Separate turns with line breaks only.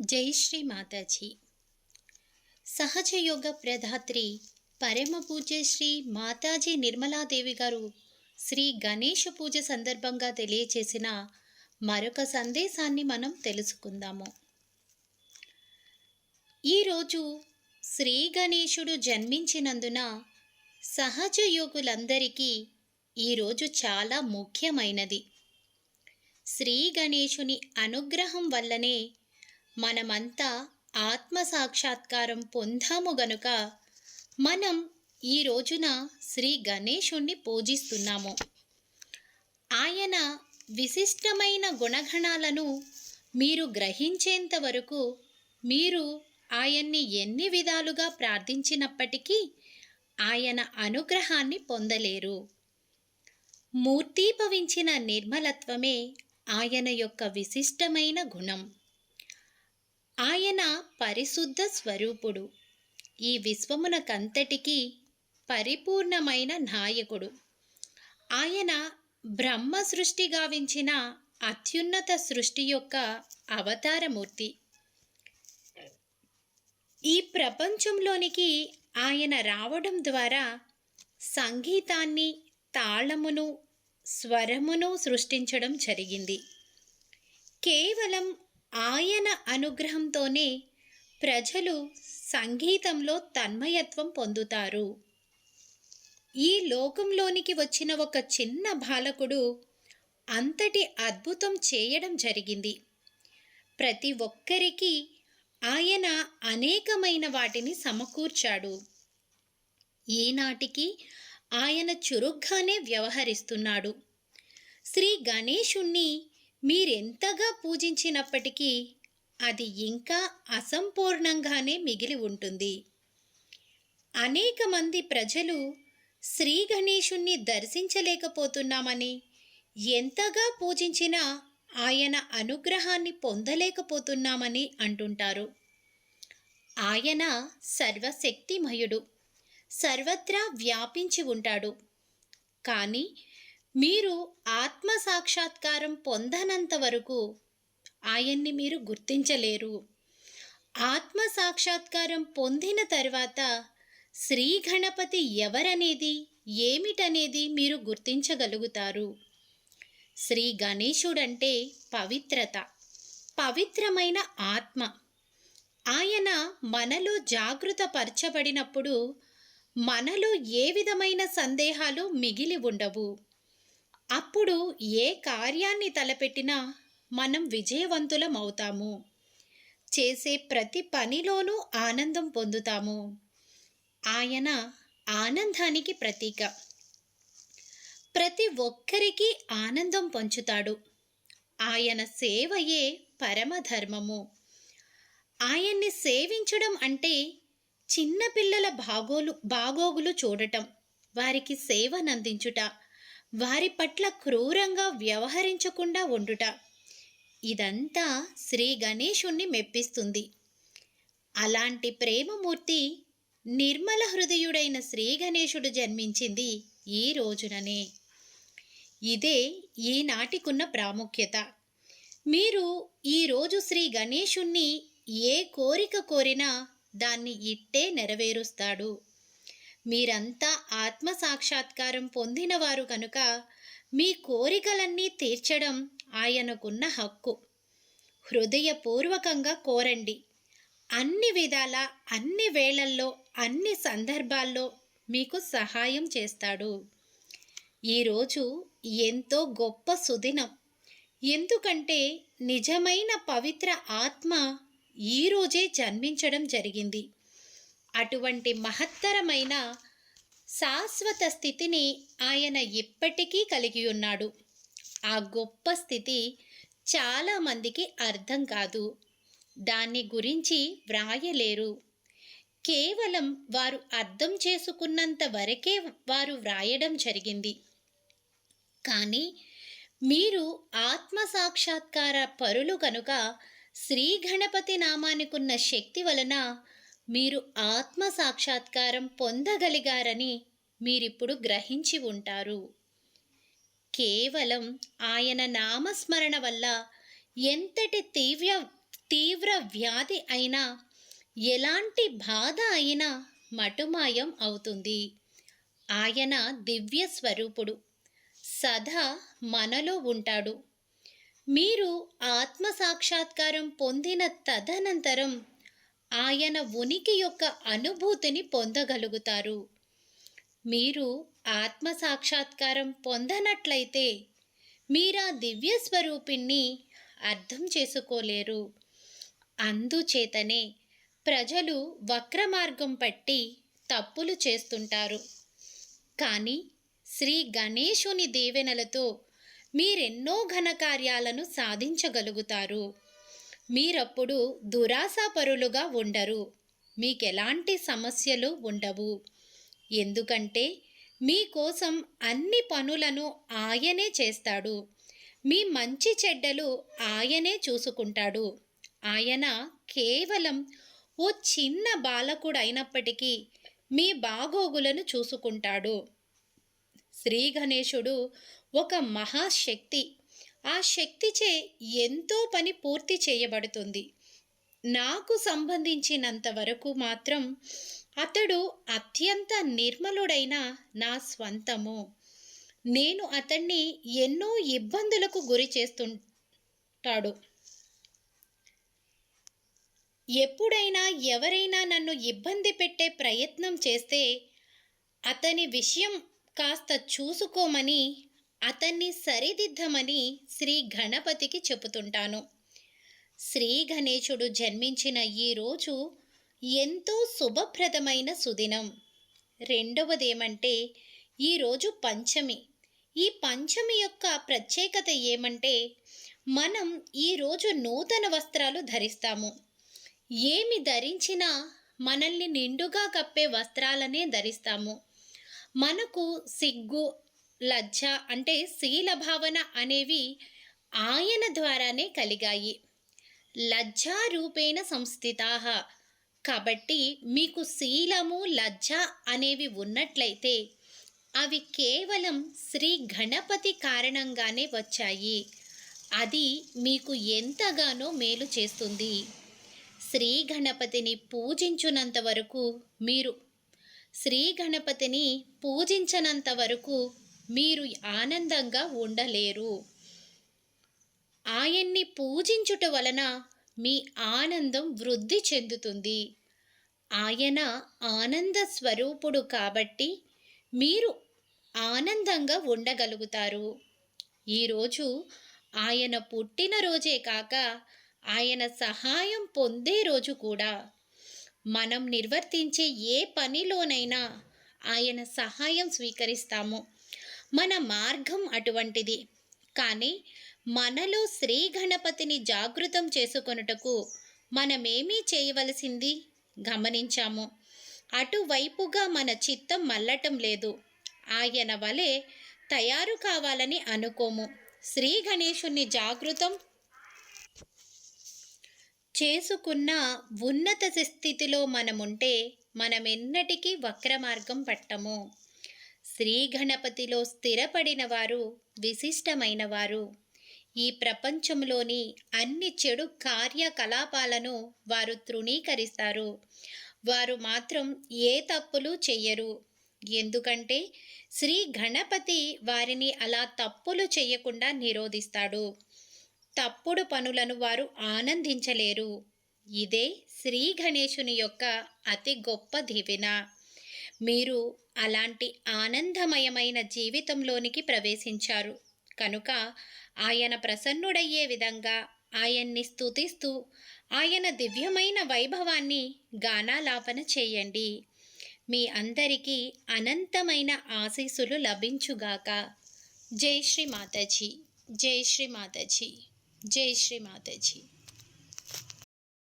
జై శ్రీ మాతాజీ. సహజ యోగ ప్రధాత్రి పరమ పూజ్య శ్రీ మాతాజీ నిర్మలాదేవి గారు శ్రీ గణేష పూజ సందర్భంగా తెలియచేసిన మరొక సందేశాన్ని మనం తెలుసుకుందాము. ఈరోజు శ్రీ గణేశుడు జన్మించినందున సహజ యోగులందరికీ ఈరోజు చాలా ముఖ్యమైనది. శ్రీ గణేశుని అనుగ్రహం వల్లనే మనమంతా ఆత్మ సాక్షాత్కారం పొందాము గనుక మనం ఈ రోజున శ్రీ గణేశుణ్ణి పూజిస్తున్నాము. ఆయన విశిష్టమైన గుణగణాలను మీరు గ్రహించేంత వరకు మీరు ఆయన్ని ఎన్ని విధాలుగా ప్రార్థించినప్పటికీ ఆయన అనుగ్రహాన్ని పొందలేరు. మూర్తీభవించిన నిర్మలత్వమే ఆయన యొక్క విశిష్టమైన గుణం. ఆయన పరిశుద్ధ స్వరూపుడు, ఈ విశ్వమునకంతటికీ పరిపూర్ణమైన నాయకుడు. ఆయన బ్రహ్మ సృష్టి గావించిన అత్యున్నత సృష్టి యొక్క అవతారమూర్తి. ఈ ప్రపంచంలోనికి ఆయన రావడం ద్వారా సంగీతాన్ని, తాళమును, స్వరమును సృష్టించడం జరిగింది. కేవలం ఆయన అనుగ్రహంతోనే ప్రజలు సంగీతంలో తన్మయత్వం పొందుతారు. ఈ లోకంలోనికి వచ్చిన ఒక చిన్న బాలకుడు అంతటి అద్భుతం చేయడం జరిగింది. ప్రతి ఒక్కరికి ఆయన అనేకమైన వాటిని సమకూర్చాడు. ఈనాటికి ఆయన చురుగ్గానే వ్యవహరిస్తున్నాడు. శ్రీ గణేశుణ్ణి మీరెంతగా పూజించినప్పటికీ అది ఇంకా అసంపూర్ణంగానే మిగిలి ఉంటుంది. అనేక మంది ప్రజలు శ్రీ గణేశుణ్ణి దర్శించలేకపోతున్నామని, ఎంతగా పూజించినా ఆయన అనుగ్రహాన్ని పొందలేకపోతున్నామని అంటుంటారు. ఆయన సర్వశక్తిమయుడు, సర్వత్రా వ్యాపించి ఉంటాడు. కానీ మీరు ఆత్మ సాక్షాత్కారం పొందనంత వరకు ఆయన్ని మీరు గుర్తించలేరు. ఆత్మ సాక్షాత్కారం పొందిన తర్వాత శ్రీ గణపతి ఎవరనేది, ఏమిటనేది మీరు గుర్తించగలుగుతారు. శ్రీ గణేశుడంటే పవిత్రత, పవిత్రమైన ఆత్మ. ఆయన మనలో జాగృతపరచబడినప్పుడు మనలో ఏ విధమైన సందేహాలు మిగిలి ఉండవు. అప్పుడు ఏ కార్యాన్ని తలపెట్టినా మనం విజయవంతులం అవుతాము. చేసే ప్రతి పనిలోనూ ఆనందం పొందుతాము. ఆయన ఆనందానికి ప్రతీక. ప్రతి ఒక్కరికి ఆనందం పంచుతాడు. ఆయన సేవయే పరమధర్మము. ఆయన్ని సేవించడం అంటే చిన్నపిల్లల బాగోగులు చూడటం, వారికి సేవనందించుట, వారి పట్ల క్రూరంగా వ్యవహరించకుండా ఉండుట. ఇదంతా శ్రీ గణేశుణ్ణి మెప్పిస్తుంది. అలాంటి ప్రేమమూర్తి నిర్మల హృదయుడైన శ్రీ గణేశుడు జన్మించింది ఈ రోజుననే. ఇదే ఈనాటికున్న ప్రాముఖ్యత. మీరు ఈరోజు శ్రీ గణేశుణ్ణి ఏ కోరిక కోరినా దాన్ని ఇట్టే నెరవేరుస్తాడు. మీరంతా ఆత్మ సాక్షాత్కారం పొందినవారు కనుక మీ కోరికలన్నీ తీర్చడం ఆయనకున్న హక్కు. హృదయపూర్వకంగా కోరండి. అన్ని విధాల, అన్ని వేళల్లో, అన్ని సందర్భాల్లో మీకు సహాయం చేస్తాడు. ఈరోజు ఎంతో గొప్ప సుదినం. ఎందుకంటే నిజమైన పవిత్ర ఆత్మ ఈరోజే జన్మించడం జరిగింది. అటువంటి మహత్తరమైన శాశ్వత స్థితిని ఆయన ఇప్పటికీ కలిగి ఉన్నాడు. ఆ గొప్ప స్థితి చాలామందికి అర్థం కాదు. దాన్ని గురించి వ్రాయలేరు. కేవలం వారు అర్థం చేసుకున్నంత వరకే వారు వ్రాయడం జరిగింది. కానీ మీరు ఆత్మ సాక్షాత్కార పరులు కనుక శ్రీ గణపతి నామానికున్న శక్తి వలన మీరు ఆత్మ సాక్షాత్కారం పొందగలిగారని మీరిప్పుడు గ్రహించి ఉంటారు. కేవలం ఆయన నామస్మరణ వల్ల ఎంతటి తీవ్ర వ్యాధి అయినా, ఎలాంటి బాధ అయినా మటుమాయం అవుతుంది. ఆయన దివ్య స్వరూపుడు, సదా మనలో ఉంటాడు. మీరు ఆత్మ సాక్షాత్కారం పొందిన తదనంతరం ఆయన ఉనికి యొక్క అనుభూతిని పొందగలుగుతారు. మీరు ఆత్మ సాక్షాత్కారం పొందనట్లయితే మీరా దివ్య స్వరూపిణ్ణి అర్థం చేసుకోలేరు. అందుచేతనే ప్రజలు వక్రమార్గం పట్టి తప్పులు చేస్తుంటారు. కానీ శ్రీ గణేశుని దీవెనలతో మీరెన్నో ఘనకార్యాలను సాధించగలుగుతారు. మీరప్పుడు దురాశాపరులుగా ఉండరు. మీకెలాంటి సమస్యలు ఉండవు. ఎందుకంటే మీకోసం అన్ని పనులను ఆయనే చేస్తాడు. మీ మంచి చెడ్డలు ఆయనే చూసుకుంటాడు. ఆయన కేవలం ఓ చిన్న బాలకుడైనప్పటికీ మీ బాగోగులను చూసుకుంటాడు. శ్రీ గణేశుడు ఒక మహాశక్తి. ఆ శక్తిచే ఎంతో పని పూర్తి చేయబడుతుంది. నాకు సంబంధించినంత వరకు మాత్రం అతడు అత్యంత నిర్మలుడైన నా స్వంతము. నేను అతన్ని ఎన్నో ఇబ్బందులకు గురి చేస్తుంటాడు. ఎప్పుడైనా ఎవరైనా నన్ను ఇబ్బంది పెట్టే ప్రయత్నం చేస్తే అతని విషయం కాస్త చూసుకోమని, అతన్ని సరిదిద్దమని శ్రీ గణపతికి చెబుతుంటాను. శ్రీ గణేశుడు జన్మించిన ఈ రోజు ఎంతో శుభప్రదమైన సుదినం. రెండవదేమంటే ఈరోజు పంచమి. ఈ పంచమి యొక్క ప్రత్యేకత ఏమంటే మనం ఈరోజు నూతన వస్త్రాలు ధరిస్తాము. ఏమి ధరించినా మనల్ని నిండుగా కప్పే వస్త్రాలనే ధరిస్తాము. మనకు సిగ్గు, లజ్జ అంటే శీలభావన అనేవి ఆయన ద్వారానే కలిగాయి. లజ్జారూపేణ సంస్థితాః. కాబట్టి మీకు శీలము, లజ్జ అనేవి ఉన్నట్లయితే అవి కేవలం శ్రీ గణపతి కారణంగానే వచ్చాయి. అది మీకు ఎంతగానో మేలు చేస్తుంది. శ్రీ గణపతిని పూజించునంత వరకు మీరు ఆనందంగా ఉండలేరు. ఆయన్ని పూజించుట వలన మీ ఆనందం వృద్ధి చెందుతుంది. ఆయన ఆనంద స్వరూపుడు కాబట్టి మీరు ఆనందంగా ఉండగలుగుతారు. ఈరోజు ఆయన పుట్టినరోజే కాక ఆయన సహాయం పొందే రోజు కూడా. మనం నిర్వర్తించే ఏ పనిలోనైనా ఆయన సహాయం స్వీకరిస్తాము. మన మార్గం అటువంటిది. కానీ మనలో శ్రీ గణపతిని జాగృతం చేసుకొనుటకు మనమేమీ చేయవలసింది గమనించాము. అటువైపుగా మన చిత్తం మళ్ళటం లేదు. ఆయన వలె తయారు కావాలని అనుకోము. శ్రీ గణేశుని జాగృతం చేసుకున్న ఉన్నత స్థితిలో మనముంటే మనమెన్నటికీ వక్రమార్గం పట్టము. శ్రీ గణపతిలో స్థిరపడిన వారు విశిష్టమైన వారు. ఈ ప్రపంచంలోని అన్ని చెడు కార్యకలాపాలను వారు తృణీకరిస్తారు. వారు మాత్రం ఏ తప్పులు చెయ్యరు. ఎందుకంటే శ్రీ గణపతి వారిని అలా తప్పులు చేయకుండా నిరోధిస్తాడు. తప్పుడు పనులను వారు ఆనందించలేరు. ఇదే శ్రీ గణేశుని యొక్క అతి గొప్ప దీవెన. మీరు అలాంటి ఆనందమయమైన జీవితంలోనికి ప్రవేశించారు కనుక ఆయన ప్రసన్నుడయ్యే విధంగా ఆయన్ని స్తుతిస్తూ ఆయన దివ్యమైన వైభవాన్ని గానాలాపన చేయండి. మీ అందరికీ అనంతమైన ఆశీస్సులు లభించుగాక. జై శ్రీ మాతాజీ, జై శ్రీ మాతాజీ, జై శ్రీ మాతాజీ.